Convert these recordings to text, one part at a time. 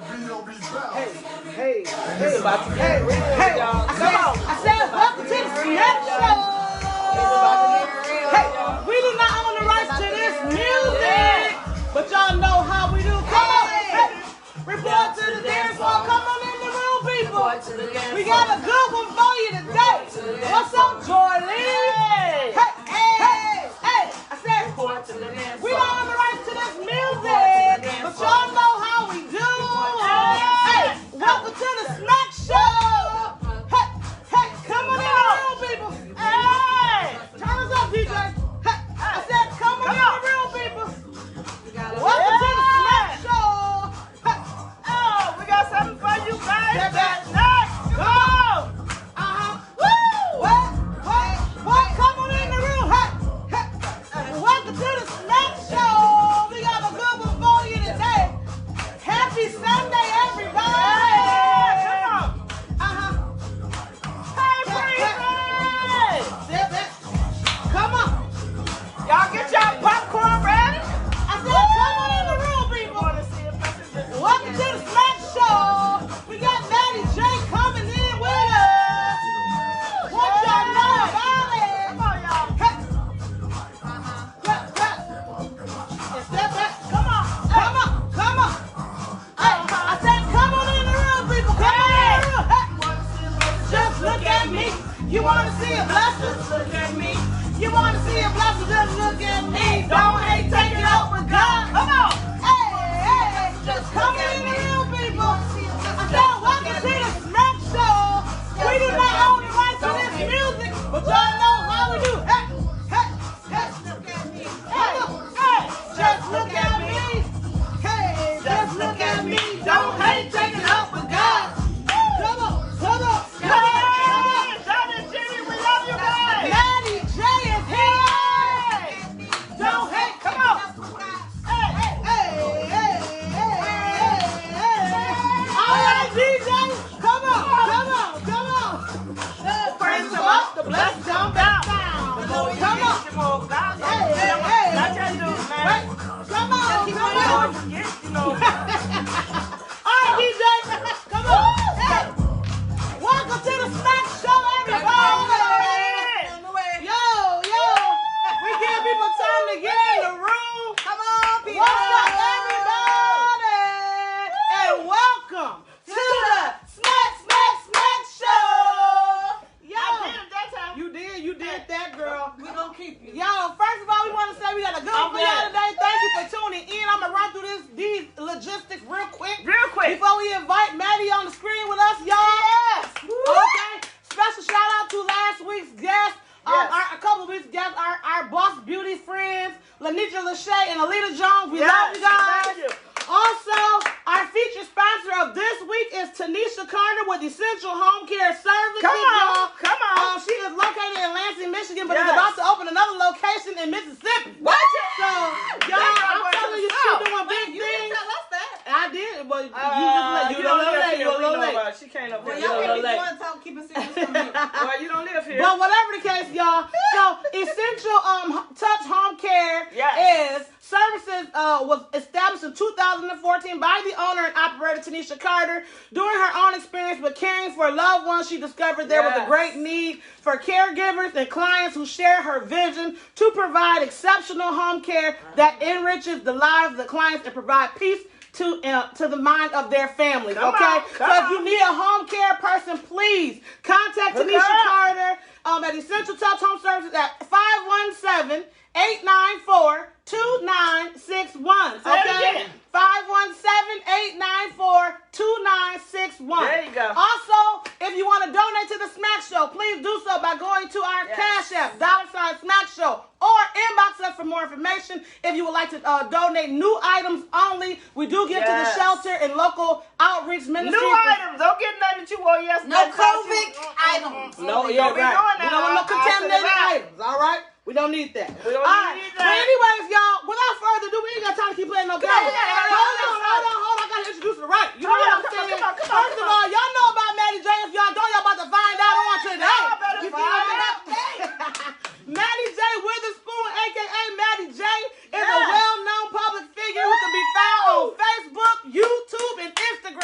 Hey, about to get real, y'all. Come on. I said, welcome to the Smackshow. Hey, we do not own the rights to this music, but y'all know how we do. Come on. Hey, report to the dance floor. Come on in the room, people. We got a good one for you today. What's up, Jordan? Hey. I said, we don't own the rights to this music, but y'all know how we do. Hey, welcome to the Smackshow. Hey, come on in the room, people. Hey, turn us up, DJ. Hey, I said, come on in the room, people. Welcome to the Smackshow. Hey, Oh, we got something for you guys. Step back. Go. Woo! What? Come on in the room. Hey. Welcome to the Smackshow. We got a good one for you today. Happy Sunday, everybody. Come on. Y'all get y'all popcorn ready. I said, come on in the room, people. Welcome to the Smackshow. We got Maddie J coming in with us. What y'all know about it? Come on, y'all. Hey. And step back. Come on. Hey, I said, come on in the room, people. Come on in the room. Hey. Just look at me. You want to see a blessing? Look at me. You want to see a blessing? Just look at me. Don't hate, take it up with God. Come on. Hey, just come in the room, people. I said, welcome to the Smackshow. We do not own the rights to this music, but y'all know how we do. Hey, just look at me. Hey, just look at me. Hey, just look at me. Don't hate, take it up with God. Come on. Maddie J is here. Don't hate. Come on. Hey. All right, DJ. Come on. Praise him up. The blessings come down. Come on. Hey. Not just do, man. Come on. You know. All right, DJ. Come on. Hey. Welcome to the Smackshow, everybody. Yo. We give people time to get in the room. Come on, people. What's up, everybody? And welcome to the Smack Show. Yo, I did it that time. you did that, girl. We gonna keep you. Yo, first of all, we want to say we got a good one for y'all today. Thank you for tuning in. I'm gonna run through these logistics real quick before we invite Maddie on the screen with us, y'all. Yes. Okay. Special shout out to last week's guest. A couple of weeks guests, our boss beauty friends, LaShay and Alita Jones. We love you guys. Thank you. Also, our featured sponsor of this week is Tyneshia with Essential Home Care Services. Come y'all. on. She is located in Lansing, Michigan, but Yes. is about to open another location in Mississippi. What? So, y'all, I'm telling you, she's doing big You didn't things. tell us that. I did, but you a little late. She can't up Well, here. y'all You can't a be little late. doing talk, keep it serious from me. Well, you don't live here. But whatever the case, y'all. So Essential Touch Home Care is services was established in 2014 by the owner and operator Tyneshia Carter. During her own experience with caring for loved ones, she discovered there was a great need for caregivers and clients who share her vision to provide exceptional home care that enriches the lives of the clients and provide peace to the mind of their families. Come okay? on. If you need a home care person, please contact Tyneshia Carter at Essential Touch Home Services at 517-894-2961. Okay? 517-894-2961. There you go. Also, if you want to donate to the Smackshow, please do so by going to our Cashapp, $Smackshow, or inbox us for more information. If you would like to donate new items only, we do give to the shelter and local outreach ministry. New items. Don't get nothing that you wore yesterday. No COVID items. No, We don't be doing that. We don't want no contaminated items, all right? We don't need that. We don't all right. need But that. anyways, y'all, without further ado, we ain't got time to keep playing no games. on, Hold on. I got to introduce her right. You know what I'm saying? Come on. First of all, y'all know about Maddie J. If y'all don't, y'all about to find out on today. Y'all better You find out. Maddie J. Witherspoon, a.k.a. Maddie J, is a well-known public figure who can be found on Facebook, YouTube, and Instagram.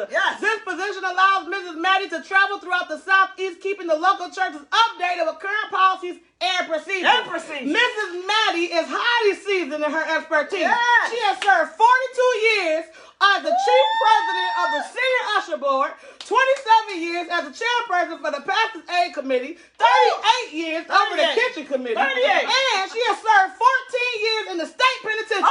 elder. Yes. This position allows Mrs. Maddie to travel throughout the Southeast, keeping the local churches updated with current policies and procedures. Mrs. Maddie is highly seasoned in her expertise. Yes. She has served 42 years as the chief president of the senior usher board, 27 years as the chairperson for the Pastors Aid Committee, 38 years over the kitchen committee, 38. and she has served 14 years in the state penitentiary. She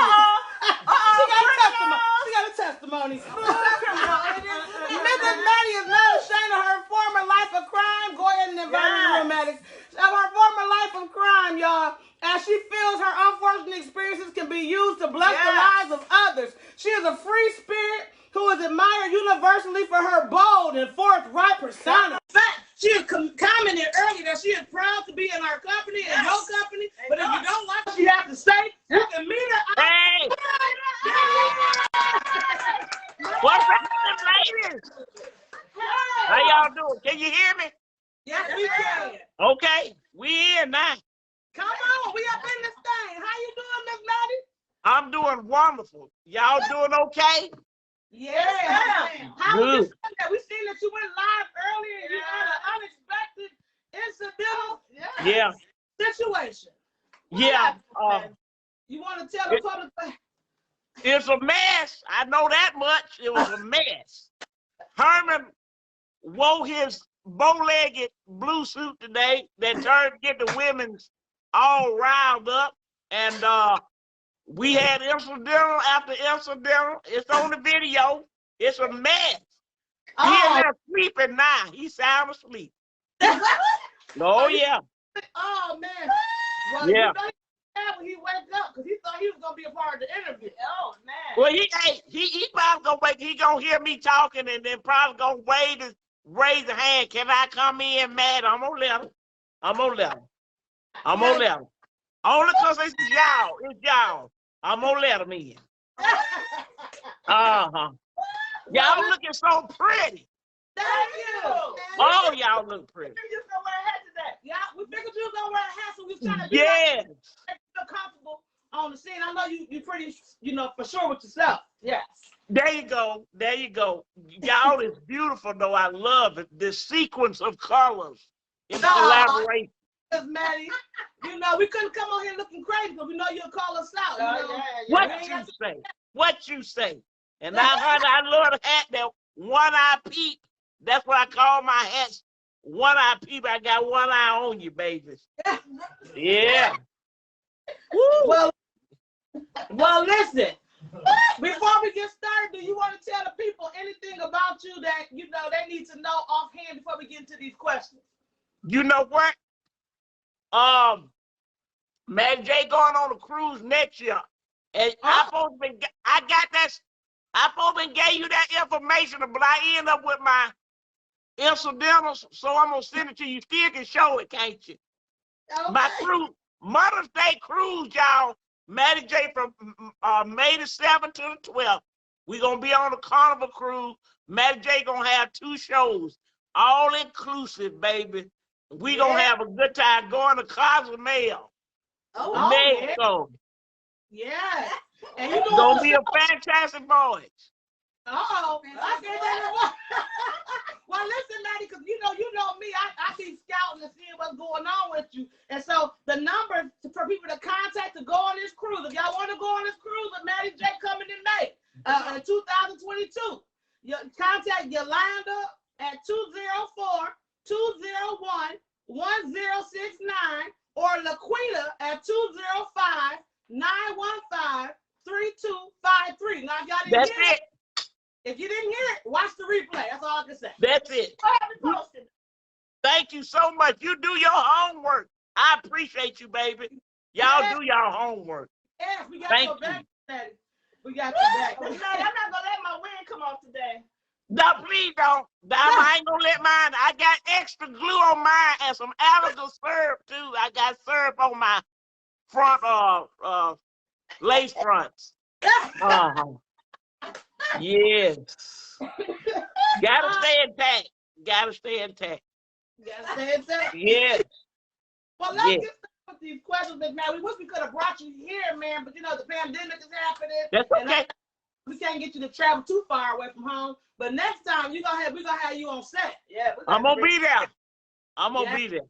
got a testimony. Mrs. Maddie is not ashamed of her former life of crime. Go ahead and invite her room, Maddie. Of her former life of crime, y'all. As she feels her unfortunate experiences can be used to bless the lives of others. She is a free spirit who is admired universally for her bold and forthright persona. In fact, she has commented earlier that she is proud to be in our company and your company. But if you don't like what she has to say, you can meet her. Hey! What's happening, ladies? How y'all doing? Can you hear me? Yes, we can. Okay, we in now. Come on, we up in this thing. How you doing, Miss Maddie? I'm doing wonderful. Y'all doing okay? Yeah. How Good. was your Sunday? We seen that you went live earlier and you had an unexpected incidental situation. What happened? You want to tell the public? It's a mess. I know that much. It was a mess. Herman wore his bow-legged blue suit today that turned to get the women's all riled up. And we had incidental after incidental. It's on the video. It's a mess. He in there sleeping now. He's sound asleep. Oh, yeah. Oh, man. Well, yeah. You know when he woke up because he thought he was going to be a part of the interview. Oh, man. Well, he probably going to wake. He going to hear me talking and then probably going to raise a hand. Can I come in, Matt? I'm going to let him. I'm going to let him. Only because it's y'all. It's y'all. I'm going to let him in. Uh-huh. Y'all looking so pretty. Thank you. Oh, y'all look pretty. You was gonna wear a hat today. Yeah, we figured you was gonna wear a hat, so we was trying to be feel comfortable on the scene. I know you pretty, for sure with yourself. Yes. There you go. There you go. Y'all is beautiful, though. I love it. The sequence of colors. It's collaboration. Maddie, we couldn't come on here looking crazy because we know you'll call us out. What you say? What you say? And I love the hat that one eye peep. That's what I call my hats. One eye peep. I got one eye on you, babies. Yeah. Well, listen. Before we get started, do you want to tell the people anything about you that they need to know offhand before we get into these questions? You know what? Maddie J going on a cruise next year, and I supposed to gave you that information, but I end up with my incidentals, so I'm gonna send it to you. Still can show it, can't you? Okay. My cruise, Mother's Day cruise, y'all. Maddie J from May the 7th to the 12th. We're gonna be on the Carnival cruise. Maddie J gonna have 2 shows, all inclusive, baby. We gonna have a good time going to Cozumel, Mexico. Yeah. And you gonna be a fantastic voyage. Well, listen, Maddie, because you know me, I keep scouting and seeing what's going on with you. And so the number for people to contact to go on this cruise, if y'all want to go on this cruise with Maddie J coming in May in 2022, you contact Yolanda at 204-201-1069 or LaQuita at 205-915-3253. Now, if y'all didn't hear it. If you didn't hear it, watch the replay. That's all I can say. That's it. Thank you so much. You do your homework. I appreciate you, baby. Y'all do your homework. Yes, we got your back, Daddy. We got your back. I'm not gonna let my wig come off today. No, please don't. I ain't gonna let mine. I got extra glue on mine and some alligator syrup too. I got syrup on my front lace fronts. Yes. Gotta stay intact. Gotta stay intact. Yes. Well, let's get started with these questions, Miss Maddie. We wish we could have brought you here, man, but the pandemic is happening. That's okay. we can't get you to travel too far away from home. But next time we're gonna have you on set. Yeah, I'm gonna be there. I'm gonna be there.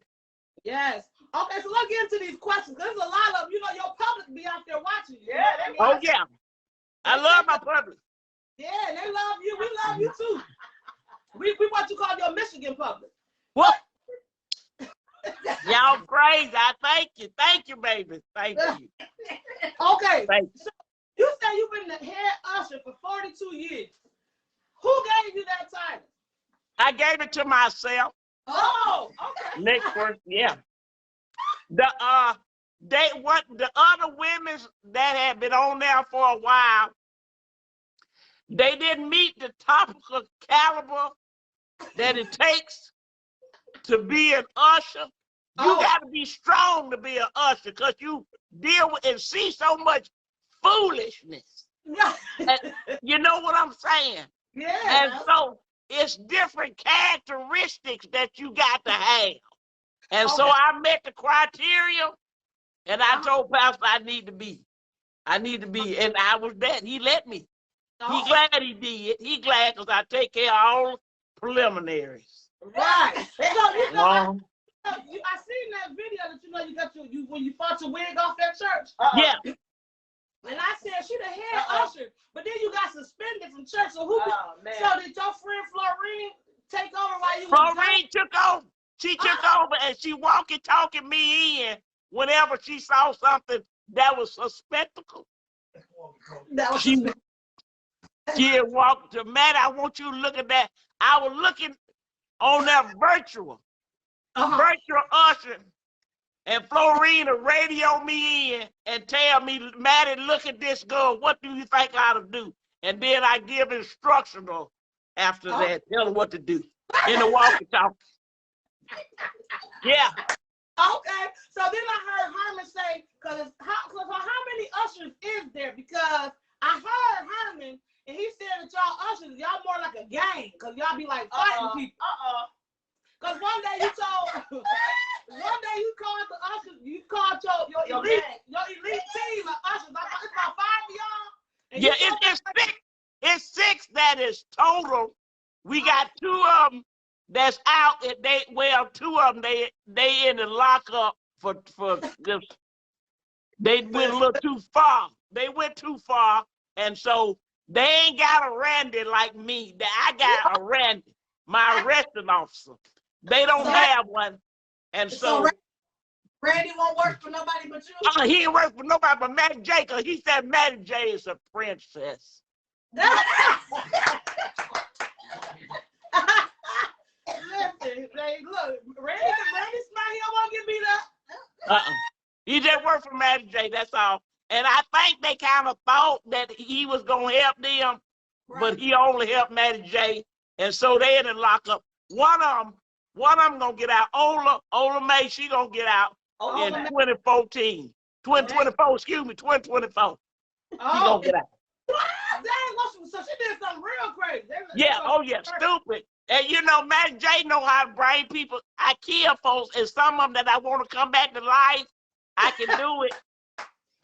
Yes. Okay, so let's get into these questions. There's a lot of, your public be out there watching you. Yeah, they Oh yeah. I love my public. Yeah, they love you. We love you too. We what you call your Michigan public. What? Y'all crazy. I thank you. Thank you, baby. Thank you. Okay. Thank you. So you say you've been the head usher for 42 years. Who gave you that title? I gave it to myself. Oh, okay. Next person, yeah. The other women that had been on there for a while, they didn't meet the topical caliber that it takes to be an usher. You got to be strong to be an usher because you deal with and see so much foolishness. You know what I'm saying? Yeah. And so it's different characteristics that you got to have. And so I met the criteria, and I told Pastor I need to be, and I was that. He let me. He glad he did. He glad because I take care of all preliminaries. Right. So Uh-huh. I seen that video that you got when you fought your wig off at church. Yeah. And I said she the head usher, but then you got suspended from church. So So did your friend Florine take over while you was Florine took over. She took over and she talking me in whenever she saw something that was suspectical. She walked to Maddie. I want you to look at that. I was looking on that virtual usher, and Florina radio me in and tell me, Maddie, look at this girl. What do you think I ought to do? And then I give instructional after that. Tell her what to do in the walkie-talkie. Yeah. Okay. So then I heard Herman say, because how many ushers is there? Because I heard Herman, and he said that y'all ushers, y'all more like a gang, because y'all be like fighting people. Because one day you called the ushers, you called your elite team of ushers. It's about 5 of y'all. Yeah, it's six. It's 6 that is total. We got 2 of them that's out. 2 of them they in the lockup for this. They went a little too far. They went too far, and so they ain't got a Randy like me. I got a Randy, my arresting officer. They don't have one, and so Randy won't work for nobody but you. He ain't work for nobody but Maddie J, because he said Maddie J is a princess. Listen, look, Randy smart. He don't want to get beat up. He just worked for Maddie J. That's all. And I think they kind of thought that he was gonna help them, but he only helped Maddie J. And so they in the lockup. One of them gonna get out. Ola May, she gonna get out in 2014. 2024, excuse me, 2024. She gonna get out. So she did something real crazy. Yeah, stupid. And you know, Maddie J know how to bring people. I kill folks, and some of them that I want to come back to life, I can do it.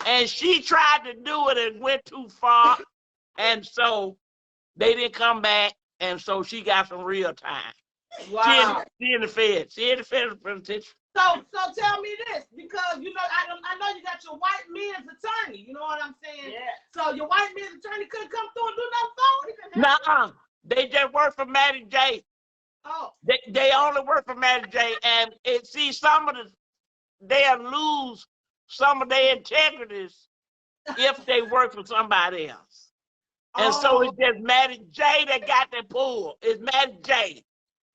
And she tried to do it and went too far, and so they didn't come back, and so she got some real time. Wow. She in the Fed. She in the federal penitentiary. So tell me this, because I know you got your white man's attorney. You know what I'm saying? Yeah. So your white man's attorney couldn't come through and do nothing for you? They just work for Maddie J. Oh. They only work for Maddie J. And they'll lose some of their integrities if they work for somebody else. And so it's just Maddie J that got that pull. It's Maddie J.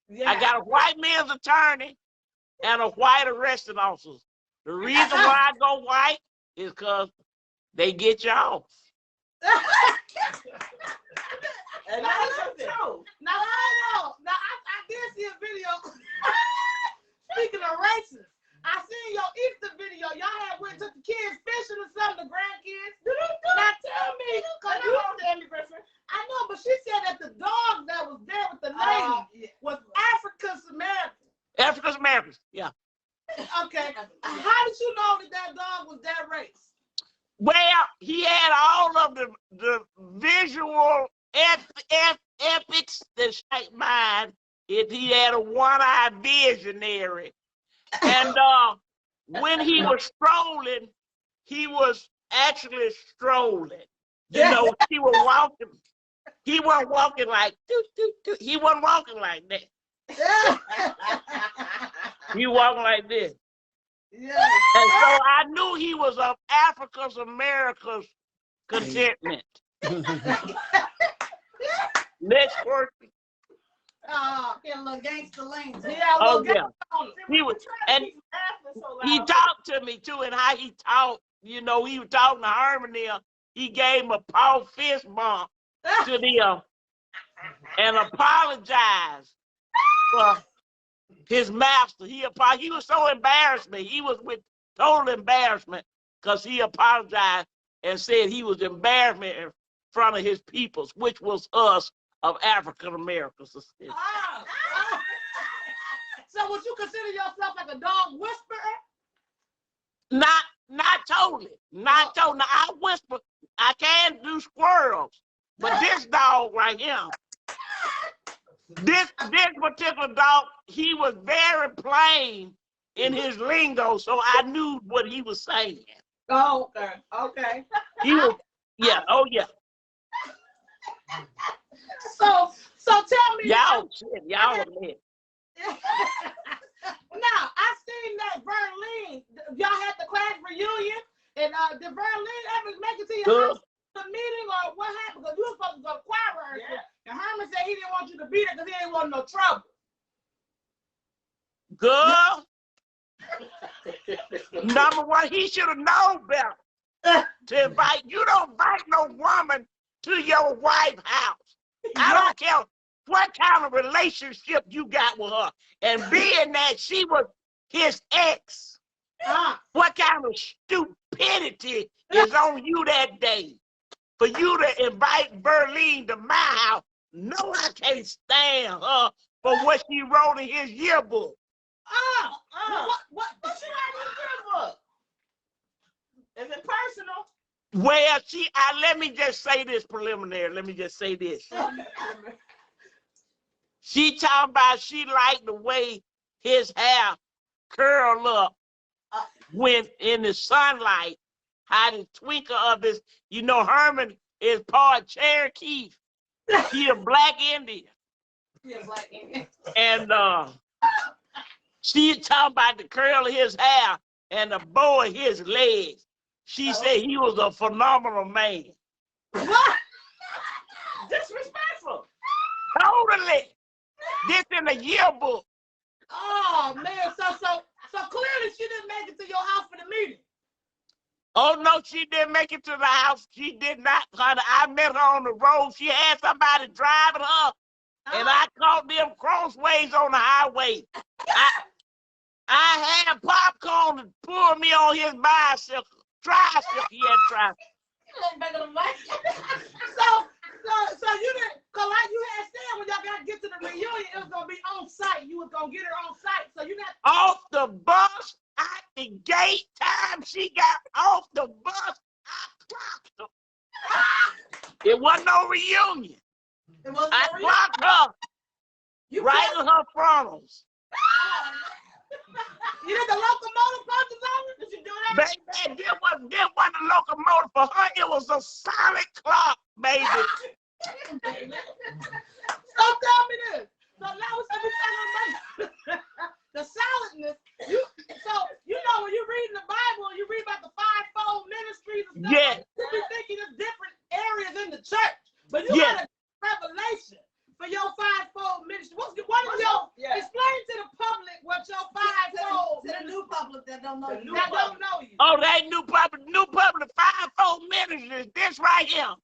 Yeah. I got a white man's attorney and a white arresting officer. The reason why I go white is because they get you off. And that's true. Now, hold on. Now, I did see a video. Speaking of racist, I seen your Easter video. Y'all had went and took the kids fishing or something, the grandkids. Now, tell me, because I know, but she said that the dog that was there with the lady was African American. African Americans, yeah. Okay. How did you know that dog was that race? Well, he had all of the visual epics that shaped mine. He had a one-eyed visionary. And when he was strolling, he was actually strolling. You know, he was walking. He wasn't walking like, he wasn't walking like that. He walking like this. Yeah. And so I knew he was of Africa's America's contentment. Next person. Get a little gangster lane. Oh yeah. He was, and he talked to me too, and how he talked. You know, he was talking to Herman there. He gave him a paw fist bump to them and apologized for his master. He was so embarrassed. He was with total embarrassment because he apologized and said he was embarrassment in front of his peoples, which was us of African Americans. So would you consider yourself like a dog whisperer? Not totally. Not totally. Now, I whisper. I can do squirrels, but this dog right here, this particular dog, he was very plain in his lingo, so I knew what he was saying. Oh, okay. He was, yeah, oh yeah. So tell me. Y'all are mad. Now, I seen that Verlene, y'all had the class reunion, and did Verlene ever make it to your house, the meeting, or what happened? Because you were supposed to go to choir rehearsal, and Herman said he didn't want you to be there because he didn't want no trouble. Girl, number one, he should have known better to invite. You don't invite no woman to your wife's house. I don't care what kind of relationship you got with her. And being that she was his ex, what kind of stupidity is on you that day for you to invite Verlene to my house? No, I can't stand her for what she wrote in his yearbook. What she wrote in his yearbook? Is it personal? Well, let me just say this preliminary. Let me just say this. She talking about she liked the way his hair curled up when in the sunlight, how the twinkle of his, you know, Herman is part Cherokee. He a black Indian. And she talking about the curl of his hair and the bow of his legs. She said he was a phenomenal man. What? Disrespectful. Totally. This in the yearbook. Oh man, so clearly she didn't make it to your house for the meeting. Oh no, she didn't make it to the house. She did not, honey. I met her on the road. She had somebody driving her, and I caught them crossways on the highway. I had popcorn to pull me on his bicycle. Tricycle, he had tricycle. So you didn't, cause like you had said when y'all got to get to the reunion, it was gonna be on site. You was gonna get her on site, so you got off the bus at the gate. Time she got off the bus, I clocked her. It wasn't no reunion. I clocked her right in her frontals. You did the locomotive punches on her? Did you do that? Baby, there wasn't a locomotive for her. It was a solid clock, baby. So tell me this. So now we the solidness. You know when you read in the Bible, you read about the fivefold ministries and stuff. Yeah. You be thinking of different areas in the church, but you got a revelation for your fivefold ministry. What is your explain to the public what your fivefold to the new public that don't know you. Oh, that new public fivefold ministries. This right here.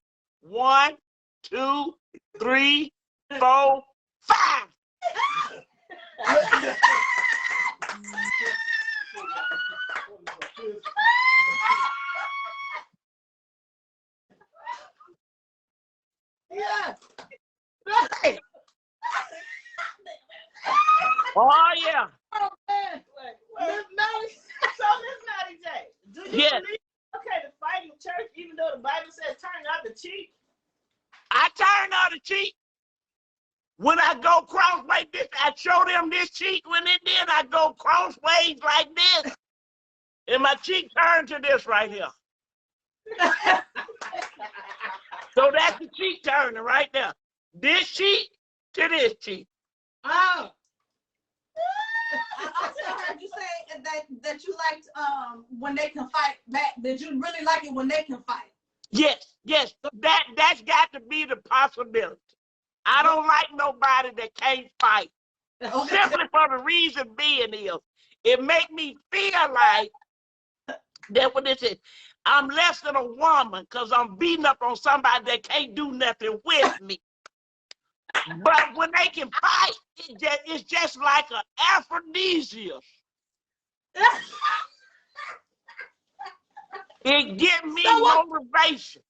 1, 2, 3, 4, 5. Yeah. Oh yeah. Oh man. Miss Maddie. So Miss Maddie J, do you believe okay to fight in church even though the Bible says turn out the cheek? I turn the other cheek. When I go cross like this, I show them this cheek. When it did, I go crossways like this. And my cheek turned to this right here. So that's the cheek turning right there. This cheek to this cheek. Oh. I also heard you say that you liked when they can fight back. Did you really like it when they can fight? Yes, yes. That's got to be the possibility. I don't like nobody that can't fight. Okay. Simply for the reason being is, it make me feel like that what this is. I'm less than a woman because I'm beating up on somebody that can't do nothing with me. But when they can fight, it's just like an aphrodisiac. It gives me motivation.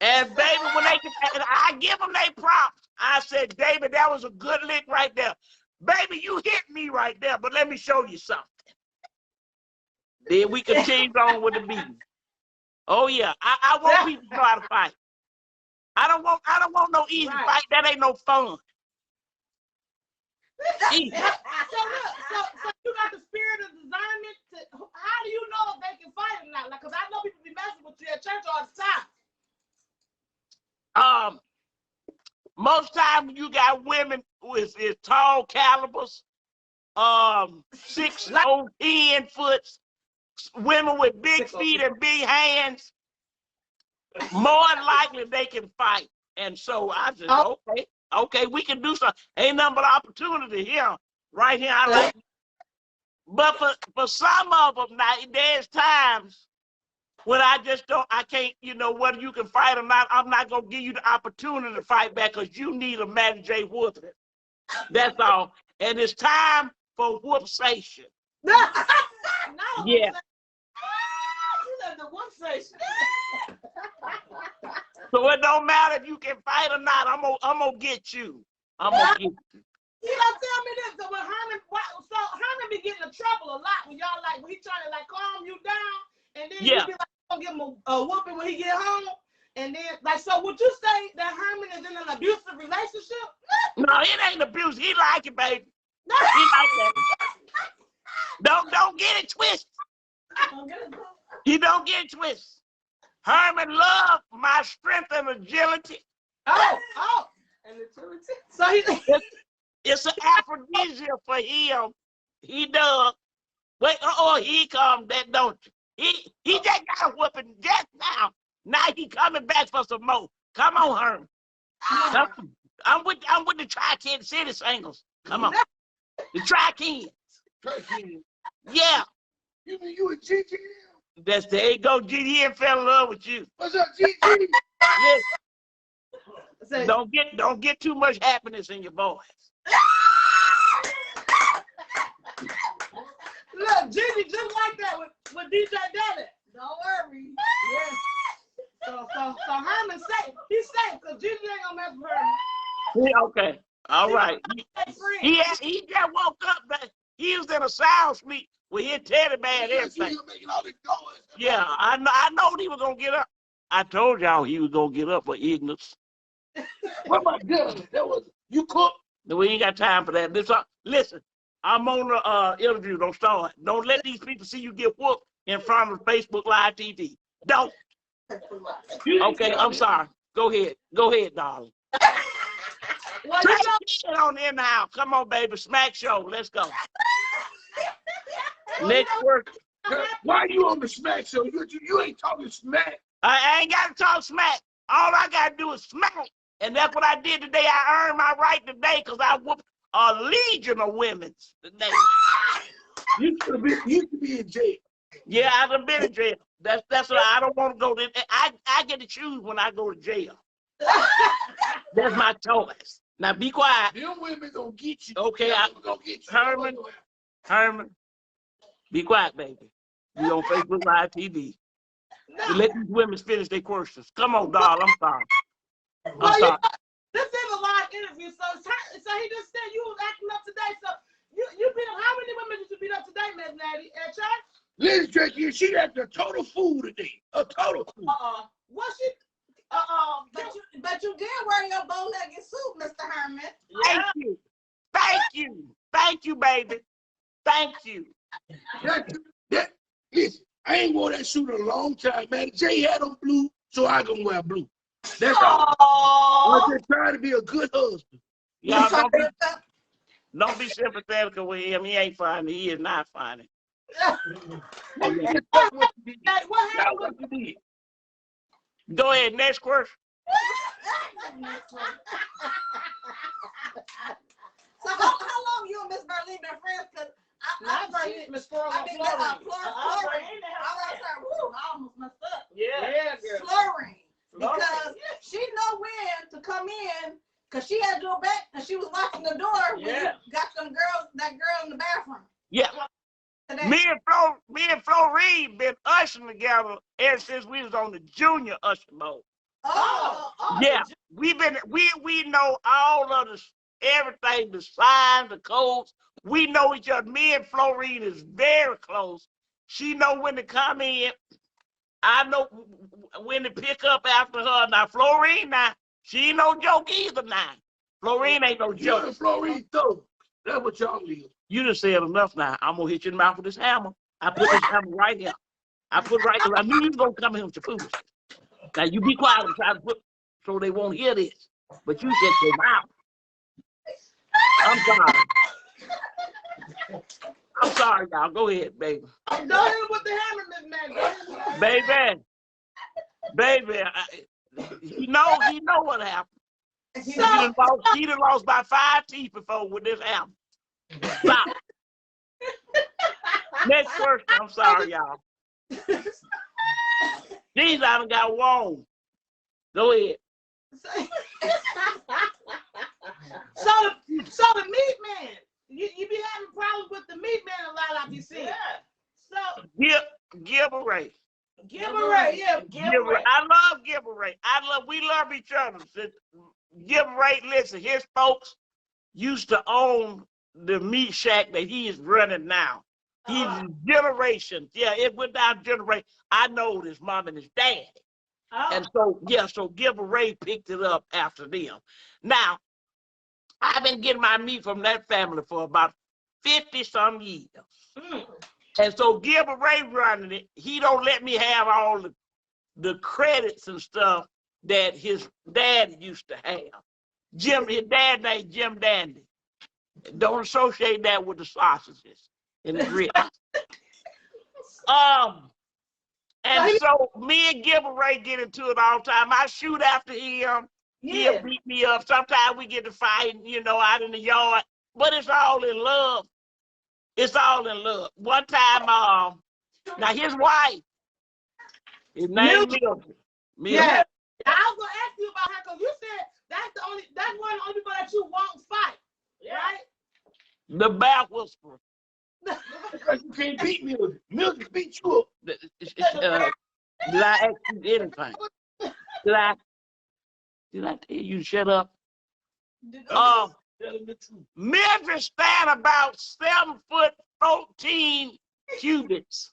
And baby, when they can, and I give them their props. I said, David, that was a good lick right there. Baby, you hit me right there, but let me show you something. Then we continue on with the meeting. Oh yeah, I want people to know how to fight. I don't want no easy fight. That ain't no fun. Easy. So you got the spirit of discernment. How do you know if they can fight or not? Like, cause I know people be messing with you at church all the time. Most time you got women with tall calibers, 6, 10 foot, women with big feet and big hands. More likely they can fight. And so I said, okay, we can do something. Ain't nothing but opportunity here, right here. I like it. But for some of them, now there's times when I can't, whether you can fight or not, I'm not going to give you the opportunity to fight back because you need a Maddie J whooping. That's all. And it's time for whoop-sation. Yeah. The one station. So it don't matter if you can fight or not. I'm gonna get you. I'm gonna get you. You don't tell me this. So when Herman be getting in trouble a lot when y'all when he trying to calm you down, and then you be like, gonna give him a whooping when he get home, and then so would you say that Herman is in an abusive relationship? No, it ain't abuse. He like it, baby. He like that. Don't get it twisted. You don't get it twisted. Herman loved my strength and agility. Oh, and agility. So it's an aphrodisiac for him. He does. Wait, he come, that don't you? He just got a whooping just now. Now he coming back for some more. Come on, Herman. I'm with the Tri-Ken City singles. Come on. The Tri-Kens. Yeah. You mean you and Gigi? There you go, Gigi and fell in love with you. What's up, Gigi? Yes. Don't get too much happiness in your voice. Look, Gigi just like that with DJ Daddy. Don't worry. Yeah. So Herman safe. He's safe because Gigi ain't gonna mess with Herman. Yeah, okay. All right. He just woke up, but he was in a sound sleep with his teddy bear and everything. Yeah, I know he was gonna get up. I told y'all he was gonna get up for ignorance. What am I doing? You cook? We ain't got time for that. Listen, I'm on the interview. Don't start. Don't let these people see you get whooped in front of Facebook Live TV. Don't. Okay, I'm sorry. Go ahead, darling. Well, Get on in now. Come on, baby. Smackshow. Let's go. Next work. Why are you on the Smack Show? You ain't talking smack. I ain't got to talk smack. All I got to do is smack. And that's what I did today. I earned my right today because I whooped a legion of women today. You should be in jail. Yeah, I done been in jail. That's what I don't want to go to. I get to choose when I go to jail. That's my choice. Now be quiet. Them women gonna get you. Okay, gonna get you. Herman, be quiet, baby. We on Facebook Live TV. You let these women finish their questions. Come on, doll. I'm sorry. I'm sorry. This is a live interview, so he just said you was acting up today. So you beat up. How many women did you beat up today, Miss Maddie, at church? Listen, Jackie, she acted a total fool today. A total fool. What she? did wear your bow-legged suit, Mr. Herman. Thank you. Thank you. Thank you, baby. Thank you. Listen, I ain't wore that suit in a long time, man. Jay had on blue, so I gonna wear blue. That's all. I'm just trying to be a good husband. Y'all don't be sympathetic with him. He ain't funny. He is not funny. What happened? Go ahead, next question. So how long you and Miss Berlin been friends? Cause I Miss Florida. I almost messed up. Yeah, girl. Slurring. Because she know when to come in, cause she had your back and she was locking the door when you got that girl in the bathroom. Yeah. Today. Me and Florine been ushering together ever since we was on the junior usher mode. Yeah, we know all of the everything, the signs, the codes. We know each other. Me and Florine is very close. She know when to come in. I know when to pick up after her. Now Florine, she ain't no joke either. Now Florine ain't no joke. You and Florine though. That's what y'all is. You just said enough. Now I'm gonna hit you in the mouth with this hammer. I put this hammer right here. I put it right because I knew you was gonna come here with your foolishness. Now you be quiet and try to put so they won't hear this. But you said your mouth. I'm sorry. I'm sorry, y'all. Go ahead, baby. Go ahead with the hammer, Miss Maggie. Baby, he know what happened. He done lost about 5 teeth before with this hammer. Stop. Next question. I'm sorry, y'all. These I done got warm. Go ahead. So the meat man, you be having problems with the meat man a lot, like you said. So Give a Ray. Give a Ray, yeah. Give a Ray. I love Give a Ray. We love each other. Give a Ray. Listen, his folks used to own the meat shack that he is running now. He's generations. Yeah, it went down generation. I know his mom and his dad. And so Give a Ray picked it up after them. Now, I've been getting my meat from that family for about 50-some years. And so Give a Ray running it, he don't let me have all the credits and stuff that his dad used to have. His dad named Jim Dandy. Don't associate that with the sausages and the grits. And so me and Give a Ray get into it all the time. I shoot after him. He'll beat me up. Sometimes we get to fighting, out in the yard. But it's all in love. It's all in love. One time, now his wife, his name Mildred. Yeah. I was gonna ask you about her because you said that's one of the only people that you won't fight, right? The back whisperer. Because you can't beat Mildred. Mildred beat you up. Did I ask you anything? Did I tell you to shut up? Mildred stand about 7'14" cubits.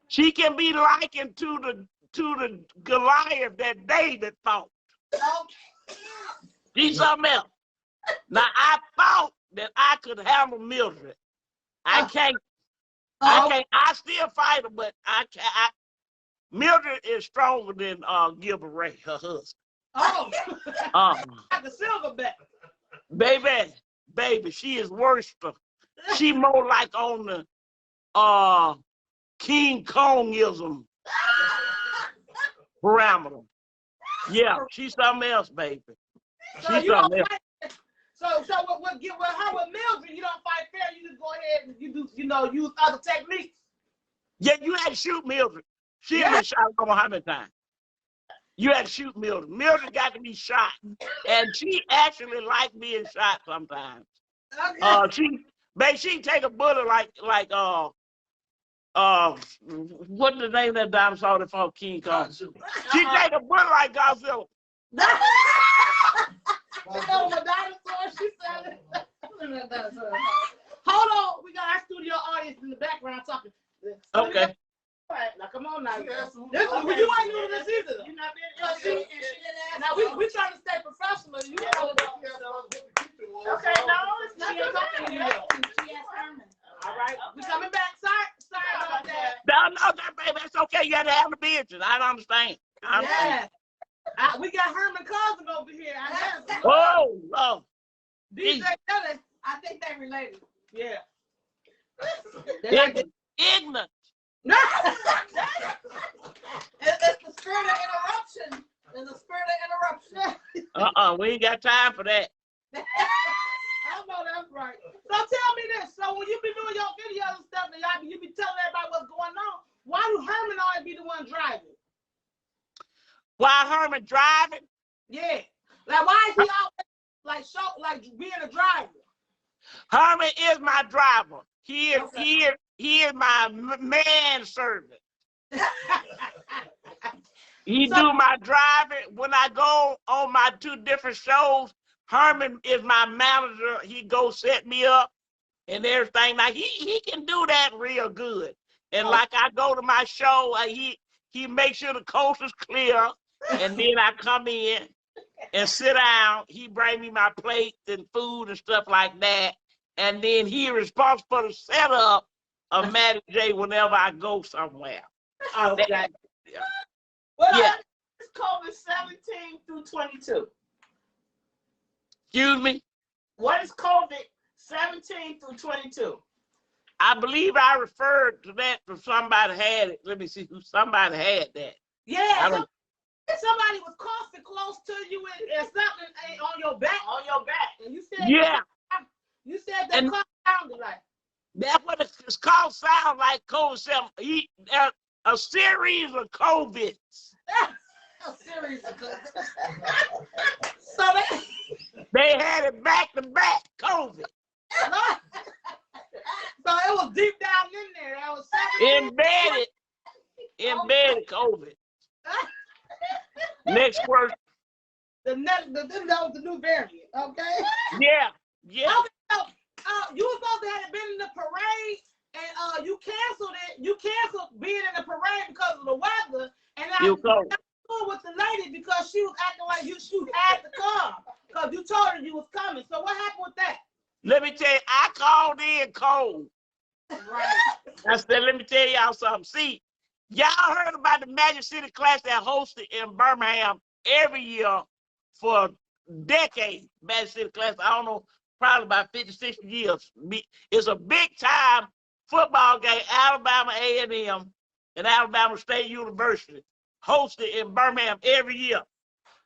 She can be likened to the Goliath that David fought. She's something else. Now I thought that I could handle Mildred. I can't. I still fight her, but I can't. Mildred is stronger than Give a Ray, her husband. Like a silverback. Baby, she is worse. She more like on the King Kongism parameter. Yeah, she's something else, baby. She's something else. So her with Mildred, you don't fight fair. You just go ahead and you do, use other techniques. Yeah, you had to shoot Mildred. She had been shot I don't know how many times. You had to shoot Mildred. Mildred got to be shot, and she actually liked being shot sometimes. Okay. She take a bullet like what's the name of that dinosaur that fought King Kong? She take a bullet like Godzilla. Hold on, we got our studio audience in the background talking. Okay. Now come on now. This, okay. You ain't new to this either. You're not being now we trying to stay professional. You know. Okay, no, it's not your company. She has Herman. All right, we coming back. Sorry about that. No, baby, that's okay. You got to have the business. I don't understand. Yeah. We got Herman cousin over here. Oh, Lord. DJ, I think they related. Yeah. Ignorant. No. It's the spirit of interruption. There's a spirit of interruption. We ain't got time for that. I know that's right. So tell me this. So when you be doing your videos and stuff, and you be telling everybody what's going on, why do Herman always be the one driving? Why Herman driving? Yeah. Like why is he always like being a driver? Herman is my driver. He is my manservant. He do my driving. When I go on my 2 different shows, Herman is my manager. He go set me up and everything. Like he can do that real good. And like I go to my show, he makes sure the coast is clear, and then I come in and sit down. He bring me my plates and food and stuff like that. And then he responsible for the setup of Maddie J whenever I go somewhere. Okay. Yeah. Well, Yeah. it's COVID 17 through 22. Excuse me? What is COVID 17 through 22? I believe I referred to that from somebody had it. Let me see who somebody had that. Yeah. Somebody was coughing close to you and something on your back. On your back. And you said Yeah. You said that cough sounded like. That's what it's called. Sound like COVID. A series of COVIDs. A series of COVID. So They had it back to back COVID. So it was deep down in there. That was 17. Embedded COVID. Next question. That was the new variant. Okay. Yeah. Okay, so, you were supposed to have been in the parade, and you canceled it. You canceled being in the parade because of the weather. And I was with the lady because she was acting like you had to come because you told her you was coming. So what happened with that? Let me tell you, I called in cold. Right. I said, let me tell y'all something. See, y'all heard about the Magic City Class that hosted in Birmingham every year for decades. Magic City Class, I don't know, probably about 50, 60 years. It's a big time football game, Alabama A&M and Alabama State University, hosted in Birmingham every year.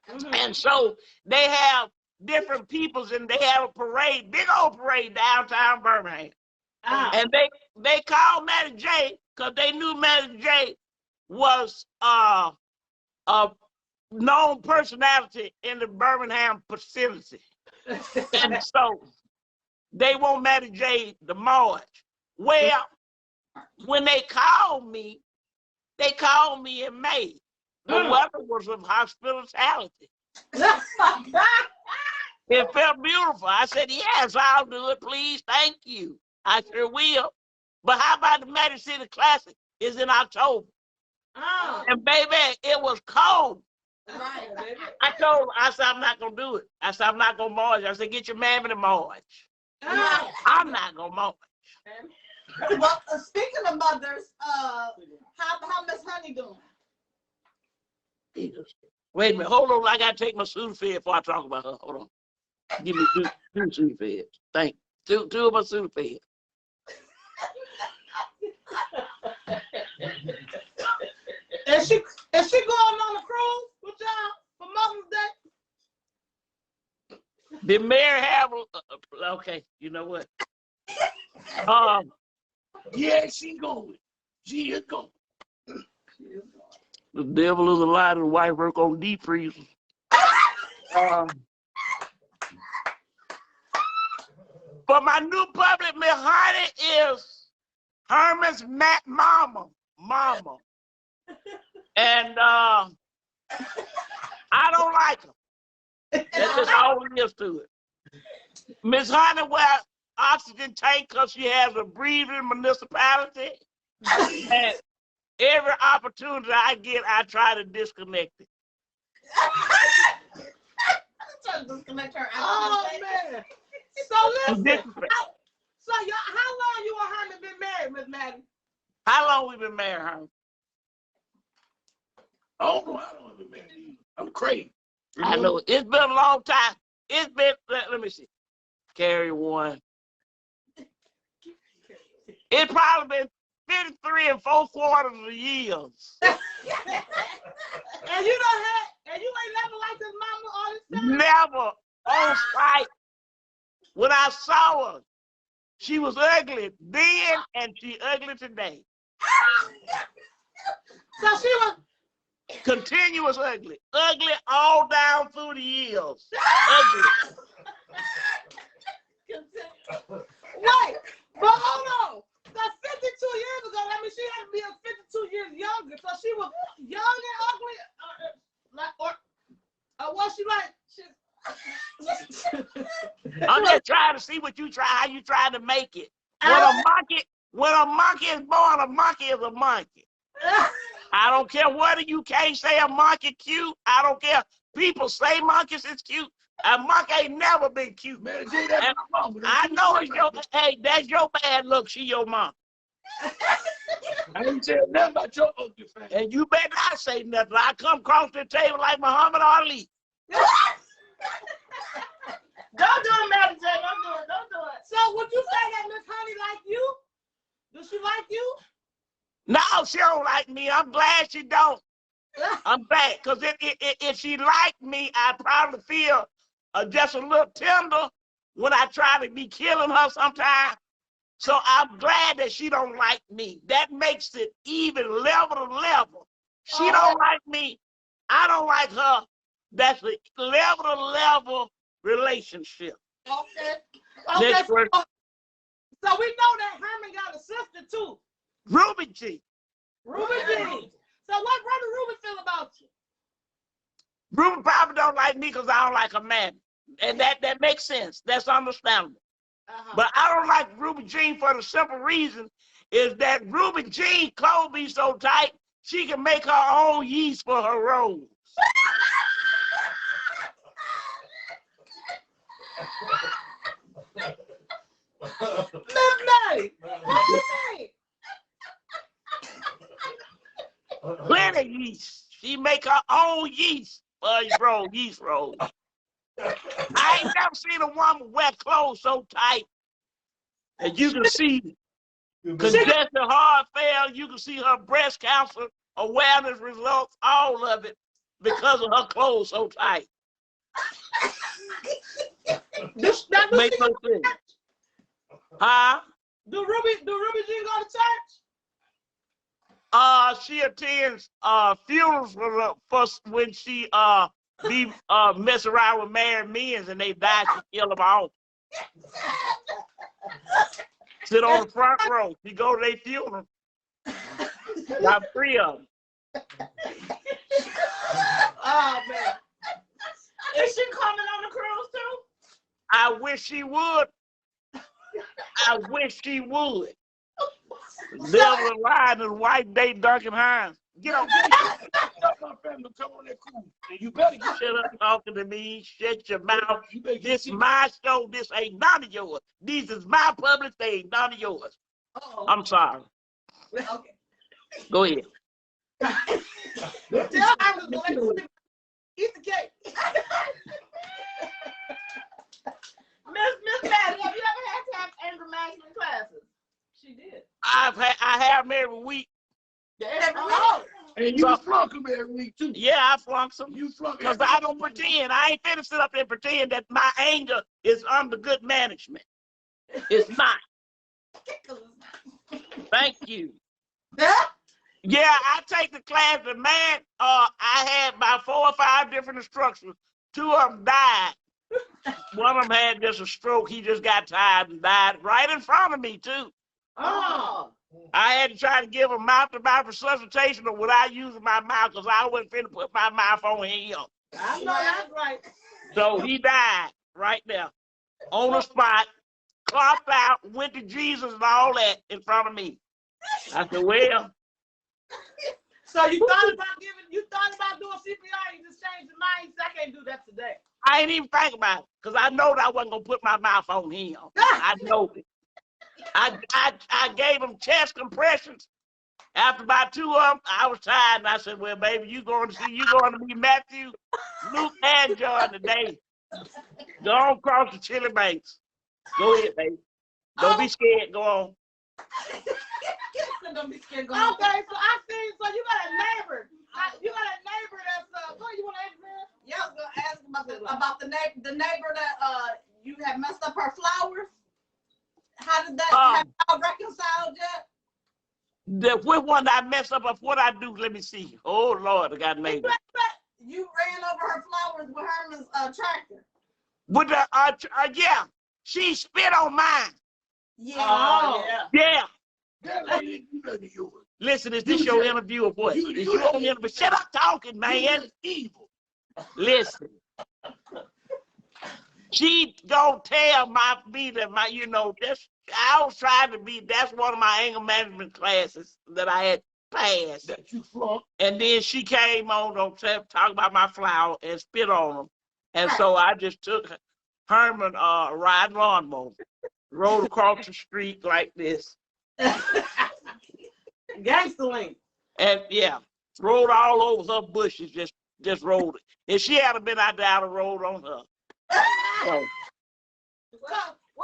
Mm-hmm. And so they have different peoples and they have a parade, big old parade downtown Birmingham. And they called Maddie J because they knew Maddie J was a known personality in the Birmingham vicinity. And so they want Maddie J to march. Well, when they called me in May. The weather was of hospitality. It felt beautiful. I said, yes, I'll do it, please. Thank you. I sure will. But how about the Magic City Classic? It's in October. And baby, it was cold. right, baby. I said, I'm not going to do it. I said, I'm not going to march. I said, get your mammy to march. I'm not going to march. Well, speaking of mothers, how Miss Honey doing? Wait a minute. Hold on. I got to take my Sudafed before I talk about her. Hold on. Give me two Sudafeds. Thank you. Two of my Sudafeds. Is she going on a cruise with y'all for Mother's Day? Did Mary have okay, you know what? Yeah, she going. She is going. The devil is a lie and the wife work on deep freezers. But my new public Miss Honey is Herman's mama. And I don't like her. That's just all there is to it. Miss Honey wears oxygen tank because she has a breathing municipality. every opportunity I get, I try to disconnect it. Disconnect her. Oh man. So listen. So y'all, how long you and Herman been married, Miss Maddie? How long we been married, Herman? Oh, no, I don't been married either. I'm crazy. I know it's been a long time. It's been. Let me see. Carry one. It probably been 53 and 4/4 years. And you don't have, and you ain't never liked his mama all this time? Never on sight. When I saw her, she was ugly then and she ugly today. So she was continuous ugly. Ugly all down through the years. Ugly. Wait, but hold on. So 52 years ago, I mean, she had to be 52 years younger. So she was young and ugly, or was she like? I'm just trying to see what you try, how you trying to make it. When a monkey is born, a monkey is a monkey. I don't care whether you can't say a monkey cute. I don't care. People say monkeys is cute. A monkey ain't never been cute. Man, that's my mama. I know it's your, hey, that's your bad look. She your mom. I ain't saying nothing about your ugly face. And you better not say nothing. I come across the table like Muhammad Ali. Don't do it, Maddie J. Don't do it. So would you say that Miss Honey like you? Does she like you? No, she don't like me. I'm glad she don't. I'm glad, because if she liked me, I probably feel just a little tender when I try to be killing her sometimes. So I'm glad that she don't like me. That makes it even level to level. She don't like me. I don't like her. That's a level to level relationship. Okay. Next word. So we know that Herman got a sister too. Ruby G. Ruby G. So what brother Ruby feel about you? Ruby probably don't like me because I don't like her man. And that makes sense. That's understandable. But I don't like Ruby Jean for the simple reason is that Ruby Jean clothes be so tight, she can make her own yeast for her rolls. Miss Maddie, what you think? Plenty yeast. She make her own yeast for her yeast rolls. I ain't never seen a woman wear clothes so tight. And you can see congestive heart failure, you can see her breast cancer awareness results, all of it, because of her clothes so tight. Make no sense. Huh? Do Ruby Jean go to church? She attends funerals for when she be mess around with married men and they die, she kill them all. Sit on the front row. She go to their funeral. Got 3 of them. Oh man. Is she coming on the cruise too? I wish she would. I wish she would. Devil alive and white day Duncan Hines. Get on. My family come on that cruise. And you better get Shut up talking to me. Shut your mouth. This is my show. This ain't none of yours. This is my public thing, none of yours. I'm sorry. Okay. Go ahead. Tell I was going to eat the cake. Miss Maddie, have you ever had to have anger management classes? She did. I have them every week. And you flunk them every week too. Yeah, I flunk some. You flunk because I don't pretend. I ain't finna sit up there and pretend that my anger is under good management. It's not. Thank you. Yeah, I take the class. The man, I had about 4 or 5 different instructors. 2 of them died. One of them had just a stroke. He just got tired and died right in front of me too. Oh. I had to try to give a mouth-to-mouth resuscitation without using my mouth because I wasn't finna put my mouth on him. I know that's right. So he died right there on the spot, clopped out, went to Jesus and all that in front of me. I said, well, So you thought about doing CPR, you just changed your mind. You said, I can't do that today. I ain't even think about it, because I know that I wasn't going to put my mouth on him. I know it. I gave him chest compressions. After about 2 of them, I was tired, and I said, well, baby, you going to be Matthew, Luke, and John today. Go on across the chili banks. Go ahead, baby. Don't be scared. Go on. Don't be scared. Go on. Okay, so I see. So you got a neighbor. That's you want to ask me? Yeah, I was gonna ask about the neighbor that you have messed up her flowers. How did that have y'all reconciled yet? Which one I messed up of what I do? Let me see. Oh Lord, I got neighbor. You ran over her flowers with Herman's tractor. With the yeah, she spit on mine. Yeah. Oh, Yeah. That lady do nothing to yours. Listen, is this your interview or what? Is you on interview? Shut up talking, man. It's evil. Listen. She gonna tell me that I was trying to be, that's one of my anger management classes that I had passed. That you flunked. And then she came on talk about my flower and spit on them. And so I just took Herman riding lawnmower, rode across the street like this. Gangster link. And yeah, rode all over her bushes, just rode it. If she hadn't been out there, I'd have rolled on her. So,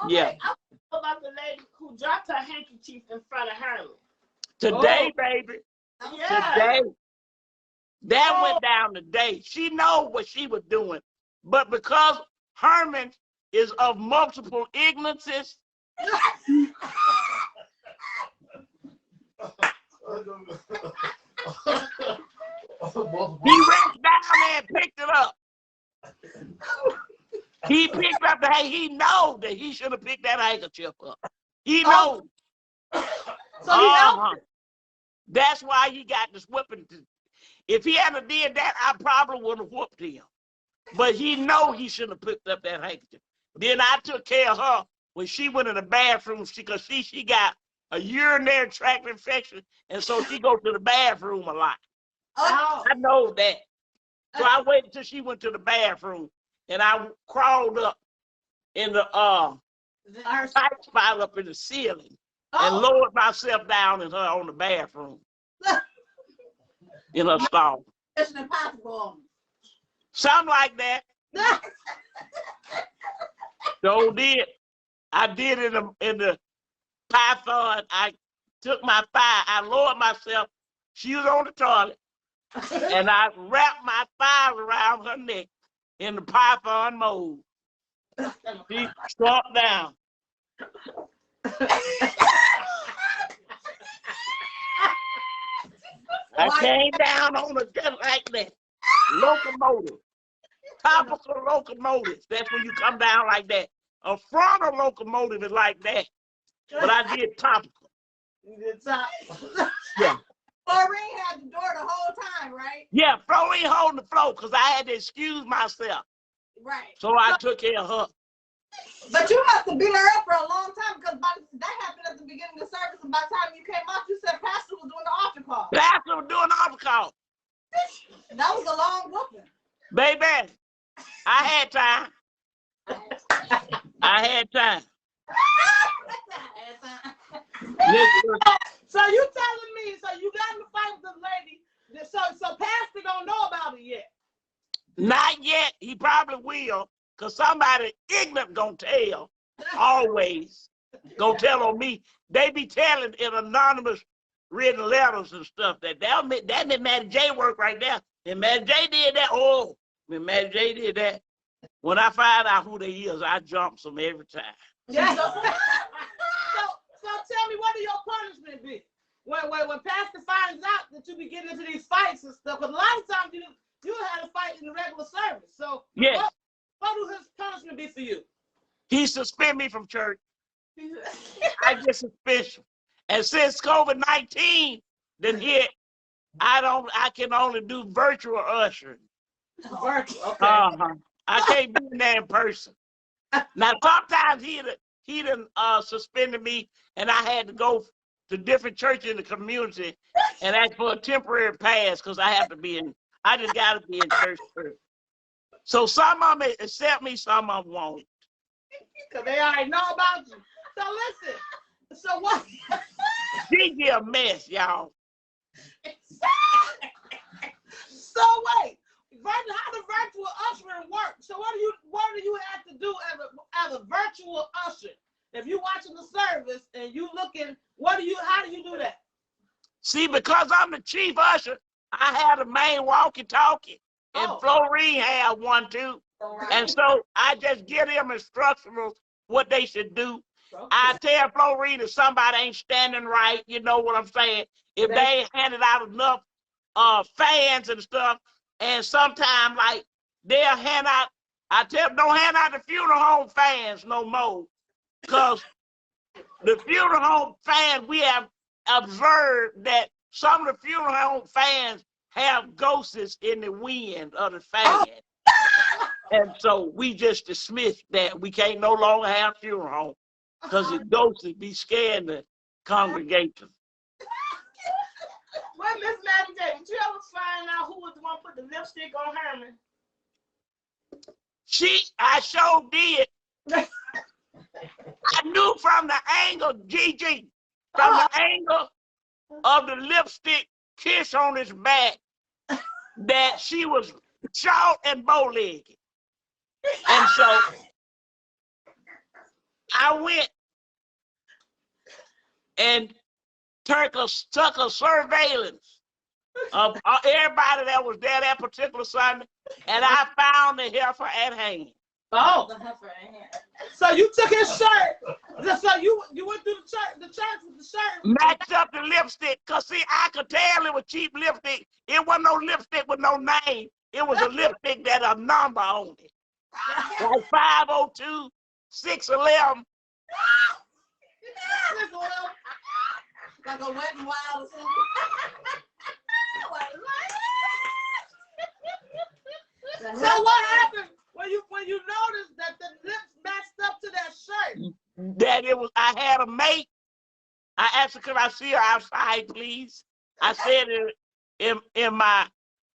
yeah. I about the lady who dropped her handkerchief in front of Herman. Today, baby. Yeah. Today. That went down today. She know what she was doing. But because Herman is of multiple ignorances, he reached down there and picked it up. He picked up he know that he should have picked that handkerchief up. He knows. So he helped. That's why he got this whipping. If he hadn't did that, I probably would have whooped him. But he know he shouldn't have picked up that handkerchief. Then I took care of her when she went in the bathroom because she got a urinary tract infection, and so she goes to the bathroom a lot. Oh. I know that. So I waited until she went to the bathroom, and I crawled up in the tight spot up in the ceiling and lowered myself down in her on the bathroom in her stall. Mission Impossible. Something like that. So did. I did it in the python. I took my thigh. I lowered myself. She was on the toilet. And I wrapped my thighs around her neck in the python mode. She struck down. I came down on her just like that. Locomotive. Topical locomotives. That's when you come down like that. A frontal locomotive is like that. But I did topical. You did top. Yeah. Florine had the door the whole time, right? Yeah, Florine holding the floor because I had to excuse myself. Right. So I took care of her. But you must have beat her up for a long time because that happened at the beginning of the service, and by the time you came out, you said Pastor was doing the altar call. Pastor was doing the altar call. That was a long whooping. Baby, I had time. I had time. Listen, So you telling me, so you got in the fight with this lady, so Pastor don't know about it yet? not yet. He probably will, because somebody ignorant gonna tell. Always gonna tell on me. They be telling in anonymous written letters and stuff that meant Maddie J work right there. And Maddie J did that. Oh, when Maddie J did that, when I find out who they is, I jump them every time. Yeah. So tell me, what will your punishment be? When Pastor finds out that you be getting into these fights and stuff, because a lot of times you had a fight in the regular service. So yes. What will his punishment be for you? He suspend me from church. I get suspension. And since COVID-19 done hit, I can only do virtual ushering. Virtual, okay. I can't be in there in person. Now sometimes he done suspended me and I had to go to different churches in the community and ask for a temporary pass because I have to be in, I just got to be in church first. So some of them accept me, some of them won't. Because they already know about you. So listen, so what? Gigi a mess, y'all. So wait, how does virtual ushering work? So what do you have to do as a virtual usher? If you watching the service and you looking, how do you do that? See, because I'm the chief usher, I have the main walkie-talkie, and Florine had one too. And so I just give them instructions what they should do. Okay. I tell Florine if somebody ain't standing right, you know what I'm saying? If they ain't handed out enough fans and stuff, and sometimes like they'll hand out, I tell them don't hand out the funeral home fans no more. Because the funeral home fans, we have observed that some of the funeral home fans have ghosts in the wind of the fan. And so we just dismissed that. We can't no longer have funeral home because the ghosts be scared the congregation. Well, Miss Maddie J, did you ever find out who was the one put the lipstick on Herman? I sure did. I knew from the angle, Gigi, from the angle of the lipstick kiss on his back, that she was short and bow-legged. And so I went and took a surveillance of everybody that was there that particular Sunday, and I found the heifer at hand. Oh, the heifer at hand. So you took his shirt. So you went through the church with the shirt. Matched up the lipstick, because see, I could tell it was cheap lipstick. It wasn't no lipstick with no name. It was a lipstick that had a number on it. Like 502, 611. Like a wet and wild or something. So what happened when you noticed that the lips matched up to that shirt? That it was, I had a mate. I asked her, could I see her outside, please? I said it in my